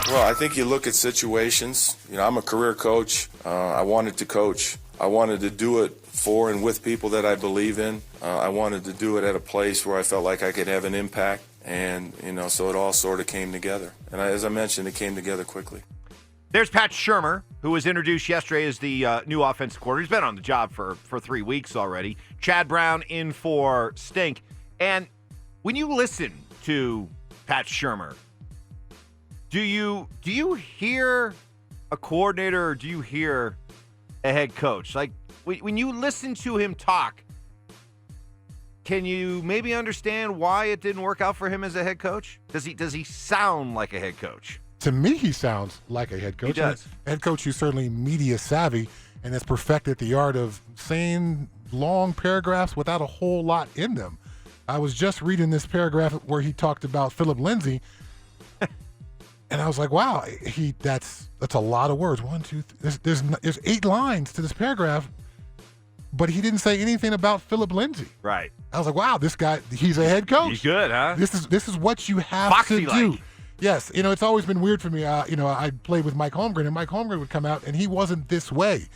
Well, I think you look at situations. I'm a career coach. I wanted to coach. I wanted to do it for and with people that I believe in. I wanted to do it at a place where I felt like I could have an impact. And, so it all sort of came together. And as I mentioned, it came together quickly. There's Pat Shurmer, who was introduced yesterday as the new offensive coordinator. He's been on the job for 3 weeks already. Chad Brown in for Stink. And when you listen to Pat Shurmer, do you hear a coordinator or do you hear a head coach? Like, when you listen to him talk, can you maybe understand why it didn't work out for him as a head coach? Does he sound like a head coach? To me, he sounds like a head coach. He does. A head coach who's certainly media savvy and has perfected the art of saying long paragraphs without a whole lot in them. I was just reading this paragraph where he talked about Philip Lindsay, and I was like, wow, that's a lot of words. 1, 2, 3. There's 8 lines to this paragraph, but he didn't say anything about Philip Lindsay. Right. I was like, wow, this guy, he's a head coach. He's good, huh? This is what you have Foxy to do. like. Yes, it's always been weird for me. I played with Mike Holmgren, and Mike Holmgren would come out, and he wasn't this way.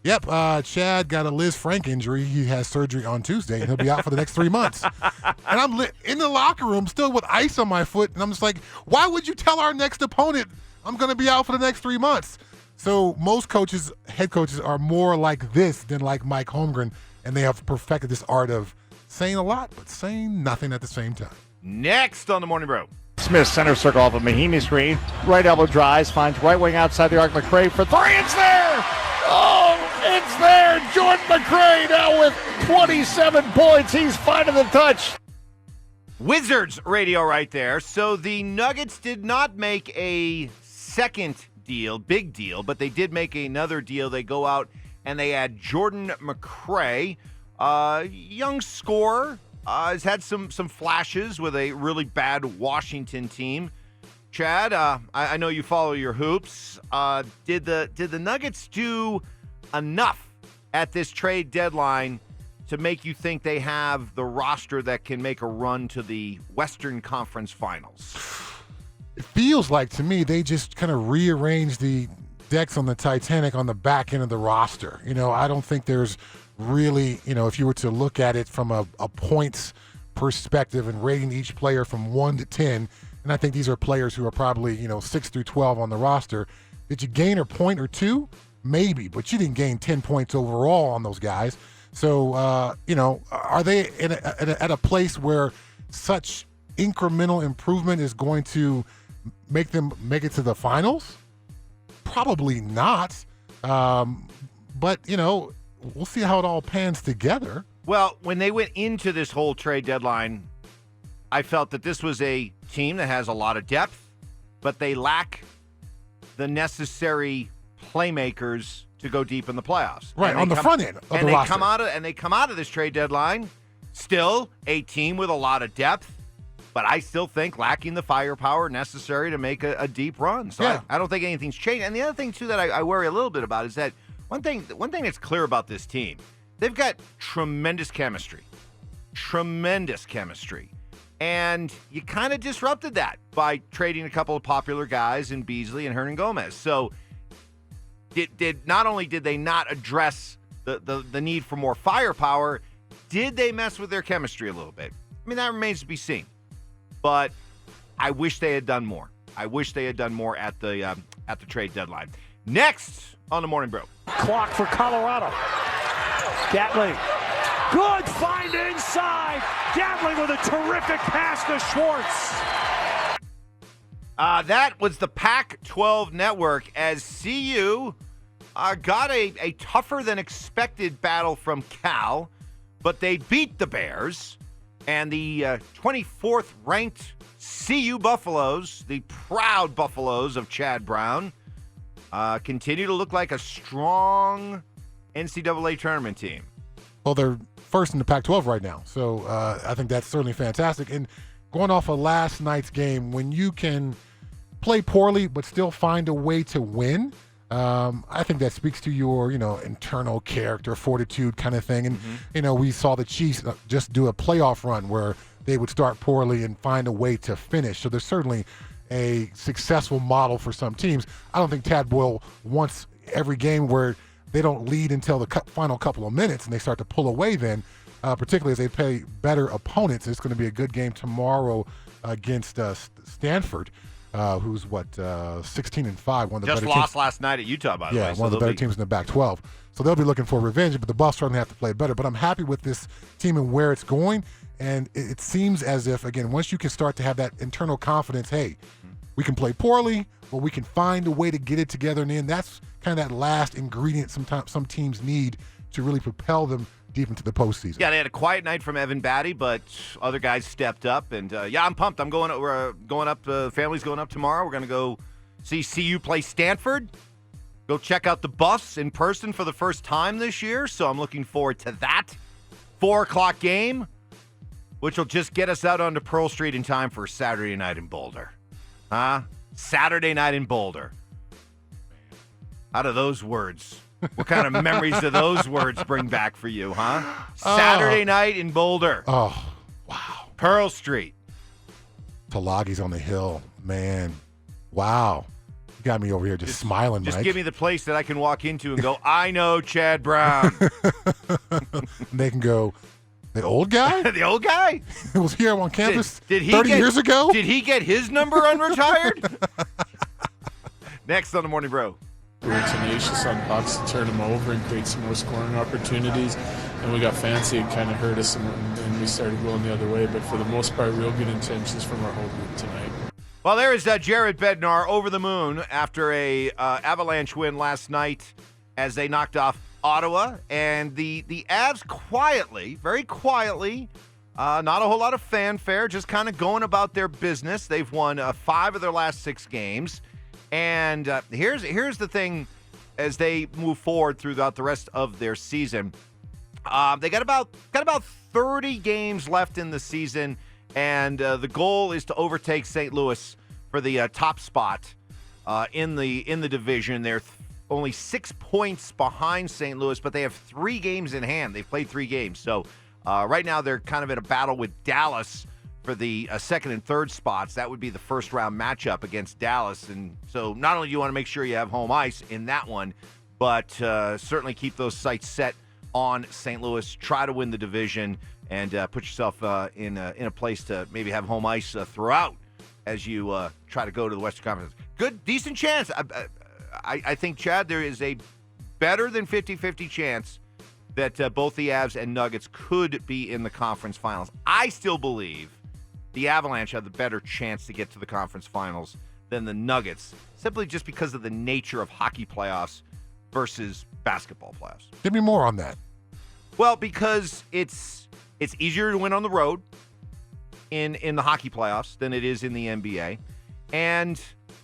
Yep, Chad got a Liz Frank injury. He has surgery on Tuesday, and he'll be out for the next 3 months. And I'm in the locker room still with ice on my foot, and I'm just like, why would you tell our next opponent I'm going to be out for the next 3 months? So most coaches, head coaches, are more like this than like Mike Holmgren, and they have perfected this art of saying a lot but saying nothing at the same time. Next on the Morning Brew. Smith center circle off a Mahimi screen. Right elbow drives, finds right wing outside the arc. McCray for 3. It's there! Oh, it's there! Jordan McCray now with 27 points. He's finding the touch. Wizards radio right there. So the Nuggets did not make a second deal, big deal, but they did make another deal. They go out and they add Jordan McCray, young scorer. Has had some flashes with a really bad Washington team. Chad, I know you follow your hoops. Did the Nuggets do enough at this trade deadline to make you think they have the roster that can make a run to the Western Conference Finals? It feels like to me they just kind of rearranged the decks on the Titanic on the back end of the roster. I don't think there's really, if you were to look at it from a points perspective and rating each player from 1 to 10, and I think these are players who are probably, 6 through 12 on the roster. Did you gain a point or two? Maybe, but you didn't gain 10 points overall on those guys. So, are they at a place where such incremental improvement is going to make them make it to the finals? Probably not. But, we'll see how it all pans together. Well, when they went into this whole trade deadline, I felt that this was a team that has a lot of depth, but they lack the necessary playmakers to go deep in the playoffs. Right, on the front end of the roster. They come out of this trade deadline still a team with a lot of depth, but I still think lacking the firepower necessary to make a deep run. So yeah. I don't think anything's changed. And the other thing, too, that I worry a little bit about is that one thing that's clear about this team, they've got tremendous chemistry. And you kind of disrupted that by trading a couple of popular guys in Beasley and Hernangomez. So not only did they not address the need for more firepower, did they mess with their chemistry a little bit? I mean, that remains to be seen. But I wish they had done more. I wish they had done more at the trade deadline. Next on the Morning Brew. Clock for Colorado. Gatling. Good find inside. Gatling with a terrific pass to Schwartz. That was the Pac-12 network as CU got a tougher than expected battle from Cal, but they beat the Bears. And the 24th ranked CU Buffaloes, the proud Buffaloes of Chad Brown, continue to look like a strong NCAA tournament team. Well, they're first in the Pac-12 right now, so I think that's certainly fantastic. And going off of last night's game, when you can play poorly but still find a way to win, I think that speaks to your, internal character, fortitude kind of thing. And, we saw the Chiefs just do a playoff run where they would start poorly and find a way to finish. So there's certainly a successful model for some teams. I don't think Tad Boyle wants every game where they don't lead until the final couple of minutes and they start to pull away then, particularly as they play better opponents. It's going to be a good game tomorrow against Stanford, who's 16-5, one of the Just better lost teams. last night at Utah, by the way. Yeah, one of the better teams in the Pac-12. So they'll be looking for revenge, but the Buffs certainly have to play better. But I'm happy with this team and where it's going. And it seems as if, again, once you can start to have that internal confidence, hey, we can play poorly, but we can find a way to get it together. And then that's kind of that last ingredient sometimes some teams need to really propel them deep into the postseason. Yeah, they had a quiet night from Evan Batty, but other guys stepped up. And, I'm pumped. We're going up. The family's going up tomorrow. We're going to go see CU play Stanford. Go check out the Buffs in person for the first time this year. So I'm looking forward to that 4 o'clock game, which will just get us out onto Pearl Street in time for Saturday night in Boulder. Saturday night in Boulder. How do those words, what kind of memories do those words bring back for you, huh? Saturday night in Boulder. Oh, wow. Pearl Street. Tulagi's on the hill. Man, wow. You got me over here just smiling, Just Mike. give me the place that I can walk into and go, I know Chad Brown. They can go, the old guy? The old guy? Who was here on campus Did he 30 years ago? Did he get his number unretired? Next on the Morning Brew. We were tenacious on pucks to turn them over and create some more scoring opportunities. And we got fancy and kind of hurt us, and we started going the other way. But for the most part, real good intentions from our whole group tonight. Well, there is Jared Bednar over the moon after a Avalanche win last night as they knocked off Ottawa. And the Avs quietly, very quietly, not a whole lot of fanfare, just kind of going about their business. They've won 5 of their last 6 games. And here's the thing as they move forward throughout the rest of their season. They got about 30 games left in the season, and the goal is to overtake St. Louis for the top spot in the division. They're only 6 points behind St. Louis, but they have 3 games in hand. They've played 3 games, so right now they're kind of in a battle with Dallas for the second and third spots. That would be the first round matchup against Dallas. And so not only do you want to make sure you have home ice in that one, but certainly keep those sights set on St. Louis. Try to win the division and put yourself in a place to maybe have home ice throughout as you try to go to the Western Conference. Good, decent chance. I think, Chad, there is a better than 50-50 chance that both the Avs and Nuggets could be in the conference finals. I still believe the Avalanche have the better chance to get to the conference finals than the Nuggets, simply just because of the nature of hockey playoffs versus basketball playoffs. Give me more on that. Well, because it's easier to win on the road in the hockey playoffs than it is in the NBA. And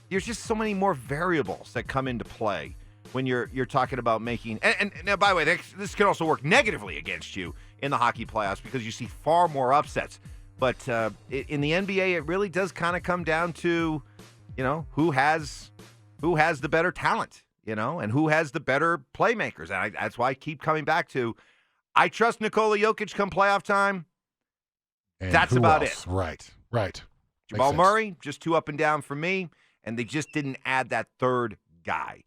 there's just so many more variables that come into play when you're talking about making and now, by the way, this can also work negatively against you in the hockey playoffs because you see far more upsets. But in the NBA, it really does kind of come down to, who has the better talent, and who has the better playmakers. And that's why I keep coming back to, I trust Nikola Jokic come playoff time. And That's who about else? it. Right. Jamal Makes sense. Murray, just too up and down for me. And they just didn't add that third guy.